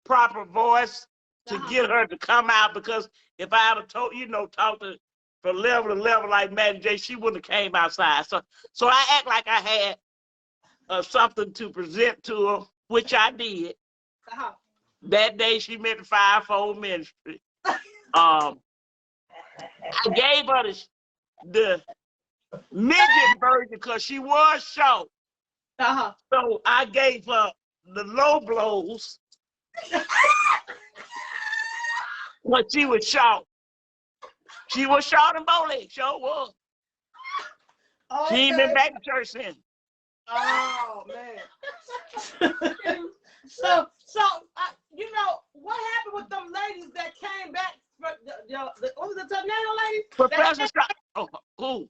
proper voice to get her to come out, because if I had told, talked to from level to level like Maddie J, she wouldn't have came outside. So I act like I had something to present to her, which I did. That day she met the fivefold ministry. I gave her the midget version because she was short. So I gave her the low blows. But she was short. She was short and bow-legged, sure was. Okay. She ain't been back to church since. Oh, man. So what happened with them ladies that came back? What was the tornado lady? Professor Scott. Who?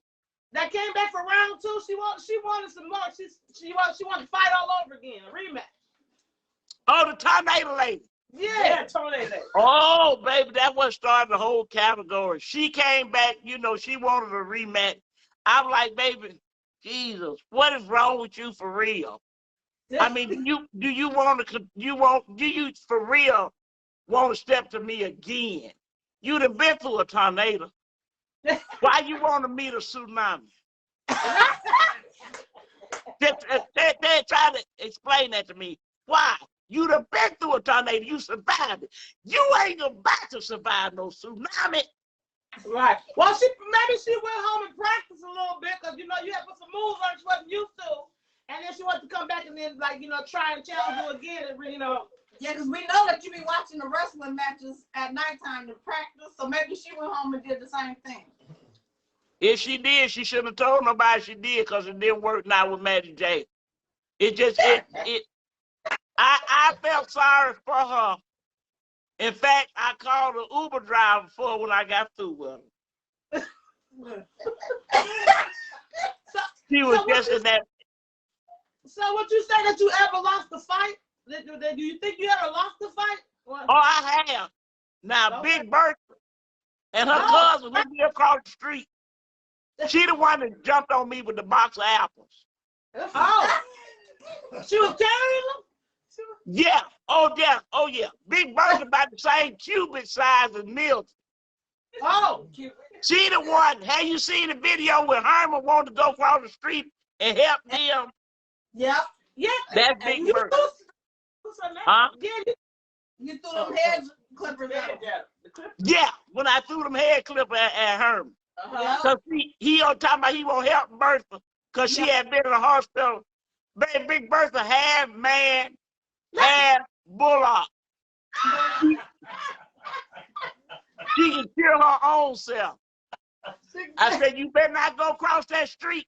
That came back for round 2. She wanted some more. She wanted to fight all over again. A rematch. Oh, the tornado lady. Yeah, tornado lady. Oh, baby, that was starting the whole category. She came back, she wanted a rematch. I'm like, baby, Jesus, what is wrong with you for real? I mean, do you for real want to step to me again? You'd have been through a tornado. Why you want to meet a tsunami? They're trying to explain that to me. Why? You'd have been through a tornado. You survived it. You ain't about to survive no tsunami. Right. Well, maybe she went home and practiced a little bit, because you had put some moves on she wasn't used to. And then she wanted to come back and then, try and challenge you again. Yeah, because we know that you be watching the wrestling matches at nighttime to practice, so maybe she went home and did the same thing. If she did, she shouldn't have told nobody she did, because it didn't work now with Maddie J. I felt sorry for her. In fact, I called the Uber driver for her when I got through with her. She was just in that. So would you say that you ever lost the fight? Do you think you ever lost the fight? Oh, I have. Now, okay. Big Bertha and her cousin lived me across the street. She the one that jumped on me with the box of apples. Oh. She was carrying them? Yeah. Oh, yeah. Oh, yeah. Big Bertha about the same cubit size as Milton. Oh. She the one. Have you seen the video where Herman wanted to go across the street and help them? Yeah. Yeah. That's Big Bertha. Huh? You threw them hair clippers at him. Yeah, when I threw them hair clippers at Herman. Because he on talking about he won't help Bertha because she had been in the hospital. Baby, Big Bertha half man, half bullock. She can kill her own self. I said, you better not go across that street.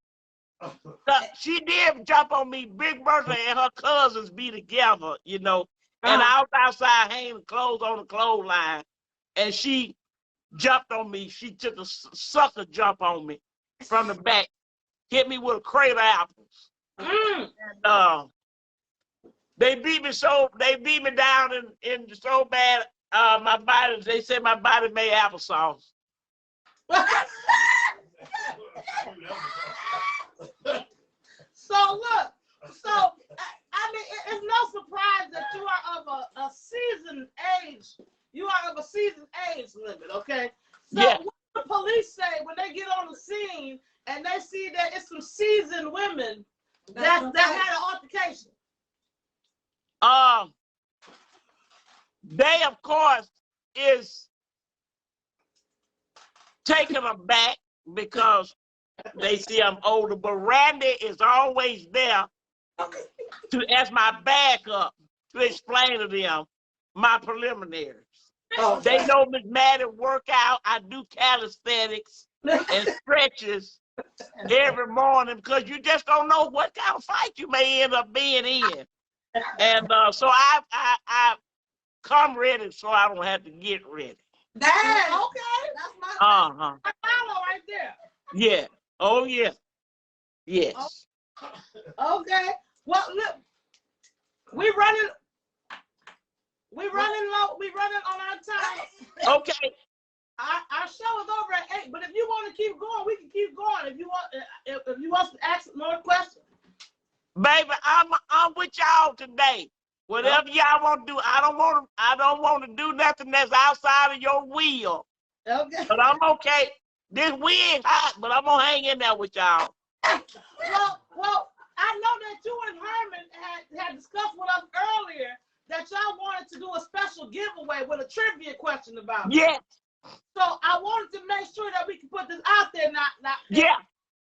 She did jump on me. Big Bertha and her cousins be together, you know. And I was outside hanging clothes on the clothesline. And she jumped on me. She took a sucker jump on me from the back. Hit me with a crate of apples. And they beat me down in so bad, my body, they said my body made applesauce. So look, I mean, it's no surprise that you are of a seasoned age. You are of a seasoned age limit, okay? So Yeah. what do the police say when they get on the scene and they see that it's some seasoned women that had an altercation? They, of course, is taken aback because they see I'm older, but Randy is always there as my backup to explain to them my preliminaries. They know Miss Maddie work out. I do calisthenics and stretches every morning because you just don't know what kind of fight you may end up being in. And so I come ready so I don't have to get ready. That's okay. That's my I follow right there. Yeah. Oh yeah. Yes. Okay. Well, look, we running low. We running on our time. Okay. Our show is over at 8. But if you want to keep going, we can keep going. If you want to ask more questions. Baby, I'm with y'all today. Whatever y'all want to do, I don't want to do nothing that's outside of your wheel. Okay. But I'm okay. This wind hot, but I'm gonna hang in there with y'all. Well, I know that you and Herman had discussed with us earlier that y'all wanted to do a special giveaway with a trivia question about it. Yes. So I wanted to make sure that we can put this out there. Yeah.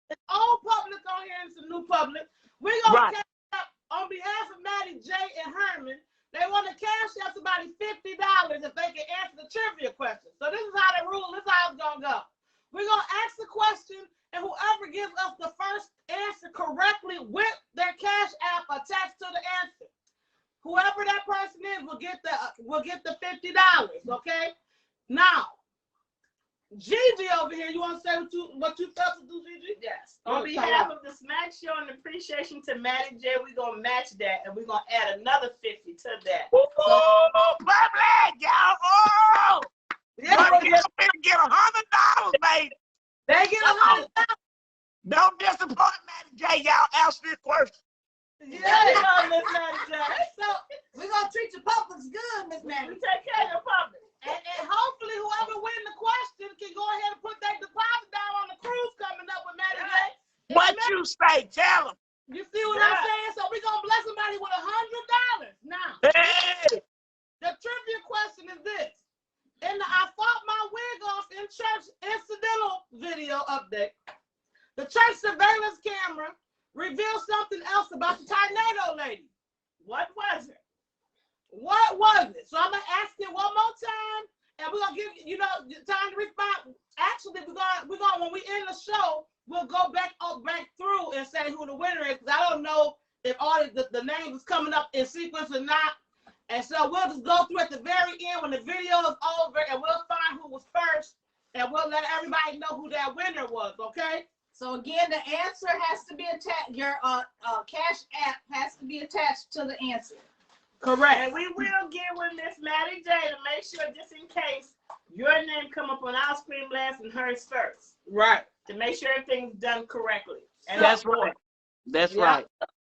It's old public on here and some new public. We're gonna cash up on behalf of Maddie J and Herman. They want to cash out somebody $50 if they can answer the trivia question. So this is how the rule. This is how it's gonna go. We're gonna ask the question, and whoever gives us the first answer correctly with their Cash App attached to the answer, whoever that person is will get the $50. Okay. Now, Gigi over here, you want to say what you felt to do, Gigi? Yes. On behalf of the Smackshow and appreciation to Maddie J, we're going to match that, and we're going to add another 50 to that. Ooh, public, y'all. Oh! Yeah, y'all get $100, baby. They get $100. Don't disappoint Maddie J. Y'all ask this question. Yeah, Miss Maddie J. So we're going to treat your publics good, Miss Maddie. We take care of your public. And hopefully whoever wins the question can go ahead and put their deposit down on the cruise coming up with Maddie J. What you say? Tell them. You see what I'm saying? So we're going to bless somebody with $100. Now, Hey. the trivia question is this. In the I Fought My Wig Off in Church incidental video update, the church surveillance camera revealed something else about the tornado lady. What was it? What was it? So I'm going to ask it one more time, and we're going to give you time to respond. Actually, we're going when we end the show, we'll go back through and say who the winner is, because I don't know if all the names is coming up in sequence or not. And so we'll just go through at the very end when the video is over, and we'll find who was first, and we'll let everybody know who that winner was, okay? So again, the answer has to be attached. Your Cash App has to be attached to the answer. Correct. And we will get with Miss Maddie J to make sure, just in case, your name come up on our screen blast and hers first. Right. To make sure everything's done correctly. And That's right. That's right.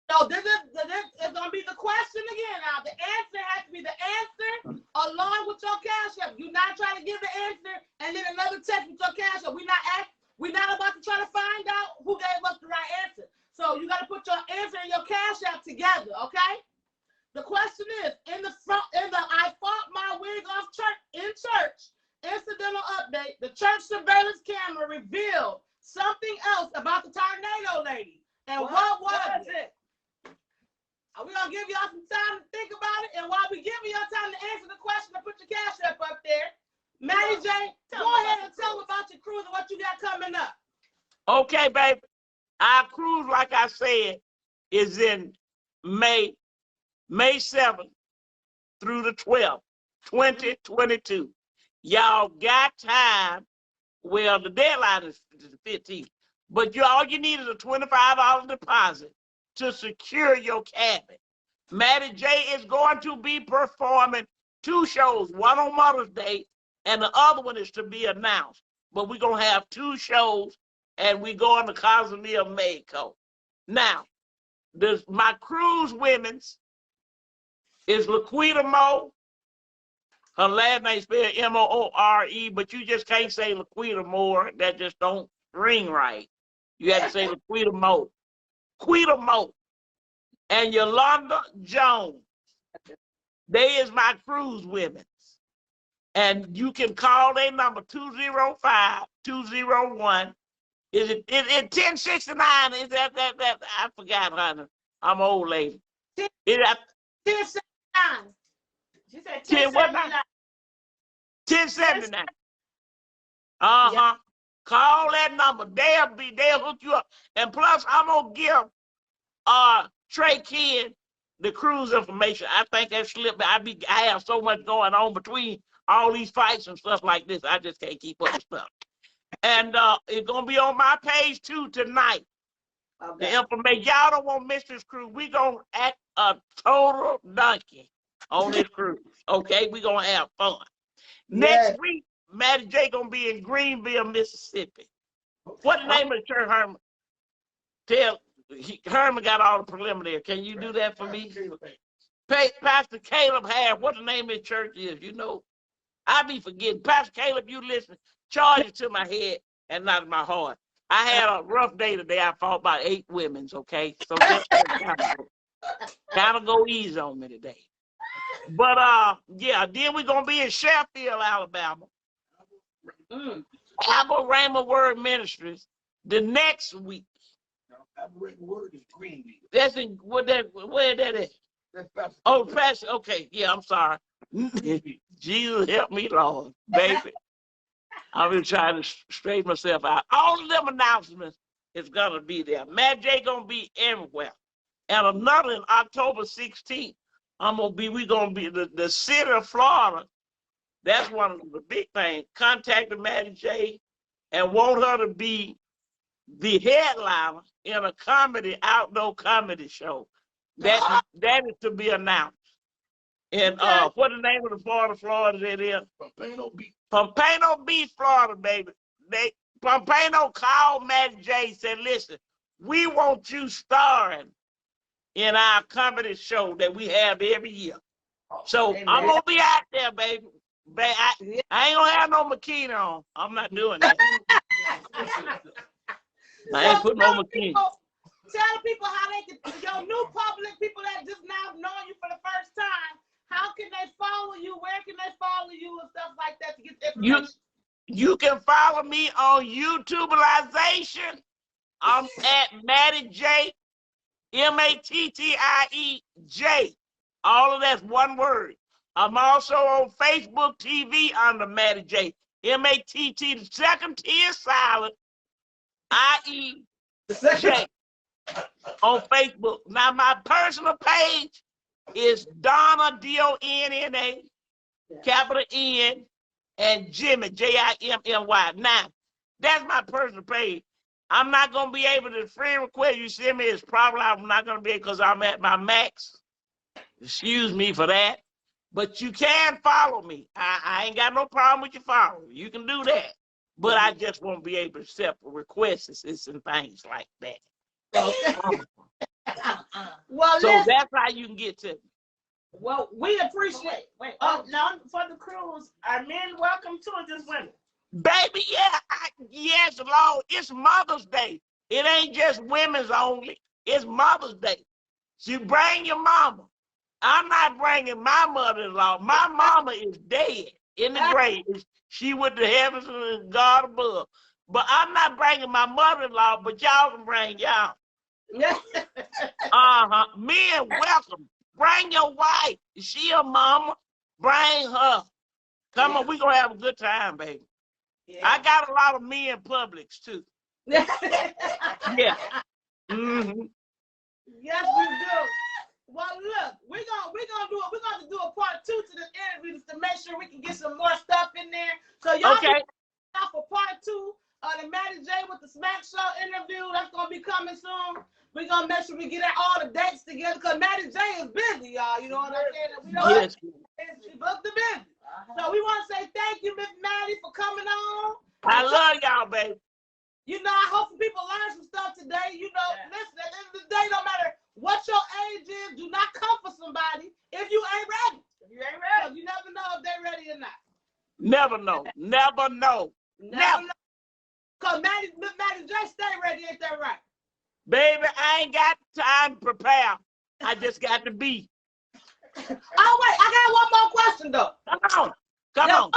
So this is going to be the question again. Now, the answer has to be the answer along with your cash app. You're not trying to give the answer and then another text with your cash app. We're not about to try to find out who gave us the right answer. So you got to put your answer and your cash app together, okay? The question is, in the I fought my wig off in church incidental update, the church surveillance camera revealed something else about the tornado lady. And what was it? We're going to give y'all some time to think about it. And while we giving y'all time to answer the question and put your cash up there, Maddie J, go ahead and tell them about your cruise and what you got coming up. Okay, baby. Our cruise, like I said, is in May 7th through the 12th, 2022. Y'all got time. Well, the deadline is the 15th. But all you need is a $25 deposit to secure your cabin. Maddie J is going to be performing 2 shows, one on Mother's Day, and the other one is to be announced. But we're going to have 2 shows, and we're going to Cozumel, Mexico. Now, my cruise women's is Laquita Moore. Her last name spelled M-O-O-R-E, but you just can't say Laquita Moore. That just don't ring right. You have to say Laquita Moore. Quita Moore. And Yolanda Jones. They is my cruise women. And you can call their number 205-201. Is it 1069? Is that I forgot, honey. I'm an old lady. 1079. She said 1079. 1079. Uh-huh. Yeah. Call that number. They'll hook you up. And plus, I'm gonna give Trey Kidd the cruise information. I think that slipped. I have so much going on between all these fights and stuff like this. I just can't keep up with stuff. And it's gonna be on my page too tonight. Okay. The information. Y'all don't want to miss this cruise. We gonna act a total donkey on this cruise. Okay, we gonna have fun. Next week, Maddie J gonna be in Greenville, Mississippi. What the name of the church, Herman? Herman got all the preliminary. Can you do that for me? Pastor Caleb Harris, what the name of the church is, you know? I be forgetting. Pastor Caleb, you listen, charge it to my head and not my heart. I had a rough day today. I fought about 8 women's, okay? So just kind of go easy on me today. But, yeah, then we're going to be in Sheffield, Alabama. Alabama Word Ministries the next week. Word is Greenville. That's in where that is. Oh, Pastor. Okay, yeah, I'm sorry. Jesus help me, Lord, baby. I've been trying to straighten myself out. All of them announcements is gonna be there. Matt J gonna be everywhere. And another in October 16th, we're gonna be the city of Florida. That's one of the big things. Contacted Maddie J and want her to be the headliner in a outdoor comedy show. That is to be announced. And what the name of the Florida that is? Pompano Beach. Pompano Beach, Florida, baby. Pompano called Maddie J, said, listen, we want you starring in our comedy show that we have every year. So I'm gonna be out there, baby. I ain't gonna have no bikini on. I'm not doing that. I ain't putting no bikini. Tell people how they can, your new public, people that just now know you for the first time, how can they follow you? Where can they follow you and stuff like that to get the information? You can follow me on YouTubeization. I'm at Maddie J, MattiEJ. All of that's one word. I'm also on Facebook TV under Maddie J, MATT. The second T is silent. IEJ on Facebook. Now my personal page is Donna DONNA, capital N, and Jimmy JIMMY. Now that's my personal page. I'm not gonna be able to friend request you send me. It's probably I'm not gonna be because I'm at my max. Excuse me for that. But you can follow me. I ain't got no problem with you following. You can do that. But I just won't be able to accept requests and things like that. Well, So listen, that's how you can get to me. well, we appreciate. Wait, now for the cruise, are men welcome to it? Just women? Baby, yeah, yes, Lord, it's Mother's Day. It ain't just women's only. It's Mother's Day. You bring your mama. I'm not bringing my mother-in-law. My mama is dead in the grave. She with the heavens and God above. But I'm not bringing my mother-in-law, but y'all can bring y'all. Men, welcome. Bring your wife. Is she a mama? Bring her. Come on, we gonna have a good time, baby. Yeah. I got a lot of men Publix too. Yeah. Mm-hmm. Yes, we do. Well, look, we're gonna do a part 2 to this interview just to make sure we can get some more stuff in there. So y'all okay. Out for part 2 of the Maddie J with the Smackshow interview. That's gonna be coming soon. We're gonna make sure we get all the dates together because Maddie J is busy, y'all. You know what I'm saying? We don't yes. She booked the busy. So we want to say thank you, Miss Maddie, for coming on. I love y'all, baby. You know, I hope people learn some stuff today. You know, listen, at the end of the day, no matter what your age is, do not come for somebody if you ain't ready. If you ain't ready, you never know if they're ready or not. Never know. Never know. Never know. Because Maddie J stay ready, ain't that right? Baby, I ain't got time to prepare. I just got to be. Oh, wait, I got one more question, though. Come on.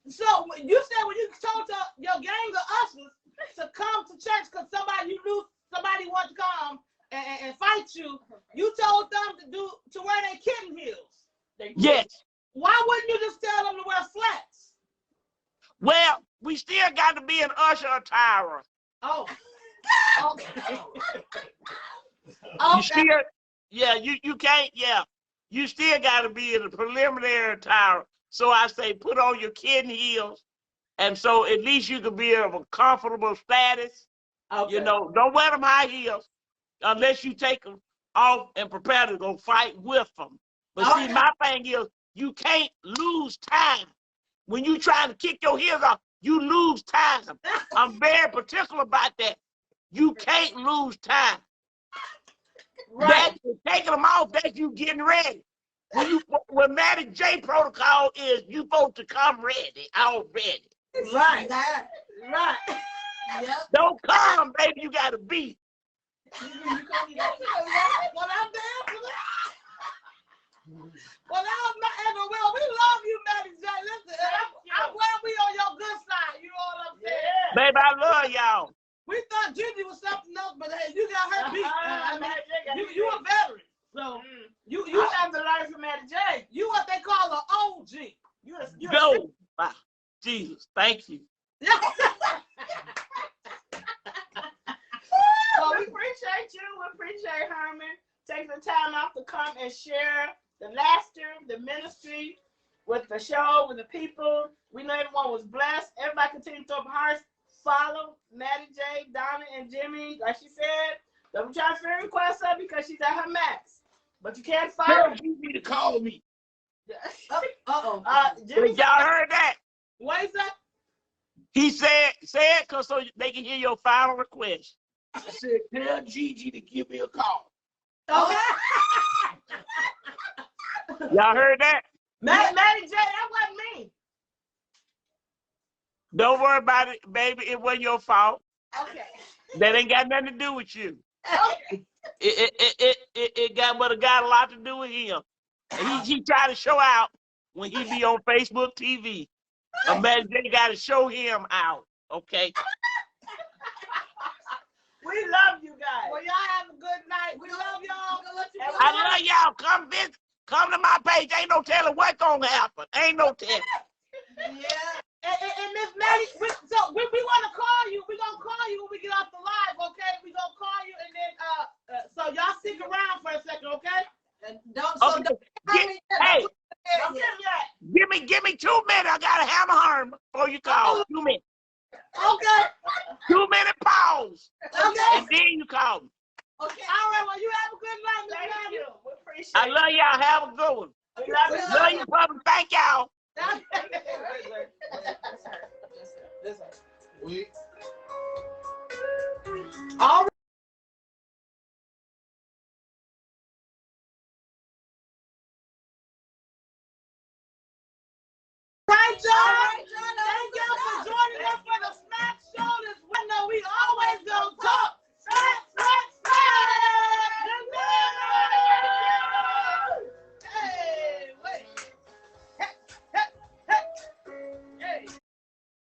So, you said when you told your gang of ushers to come to church because you knew somebody wanted to come and fight you, you told them to wear their kitten heels. Yes. Why wouldn't you just tell them to wear flats? Well, we still got to be an usher attire. Oh. Okay. You still, you can't, you still got to be in the preliminary attire. So I say, put on your kitten heels, and so at least you can be of a comfortable status. Okay. You know, don't wear them high heels unless you take them off and prepare to go fight with them. But see, my thing is, you can't lose time. When you trying to kick your heels off, you lose time. I'm very particular about that. You can't lose time. Right. That's taking them off, that's you getting ready. When Maddie J protocol is you supposed to come ready, already. Right. Right. Yep. Don't come, baby, you gotta be. Well, I'm there for that. Well, we love you, Maddie J. Listen, I'm glad we on your good side. You know what I'm saying? Yeah. Baby, I love y'all. We thought Gigi was something else, but hey, you got her beat. You a veteran. So you have to learn from Maddie J. You what they call an OG. Go. Wow. Jesus, thank you. Well, we appreciate you. We appreciate Herman taking the time off to come and share the laughter, the ministry with the show, with the people. We know everyone was blessed. Everybody continue to throw up hearts. Follow Maddie J, Donna, and Jimmy. Like she said, don't try to friend request her because she's at her max. But you can't follow. Tell Jimmy to call me. Jimmy, y'all heard that? What is that? He said because so they can hear your final request. I said, tell Gigi to give me a call. Okay. Y'all heard that? Maddie J, that wasn't me. Don't worry about it, baby. It wasn't your fault. Okay. That ain't got nothing to do with you. Okay. It got a lot to do with him. And he try to show out when he be on Facebook TV. Maddie J got to show him out, okay? We love you guys. Well, y'all have a good night. We love y'all. I love y'all. Come visit. Come to my page. Ain't no telling what's gonna happen. Ain't no telling. Yeah. And Miss Maddie, we want to call you. We're going to call you when we get off the live, okay? We're going to call you, and then, so y'all stick around for a second, okay? And don't give me 2 minutes. I got to have a Herman before you call. 2 minutes. Okay. 2 minute pause. Okay. And then you call me. Okay. All right. Well, you have a good night, Miss Maddie. We appreciate I love y'all. Have a good one. We love you. Love you, brother. Thank y'all. Listen. We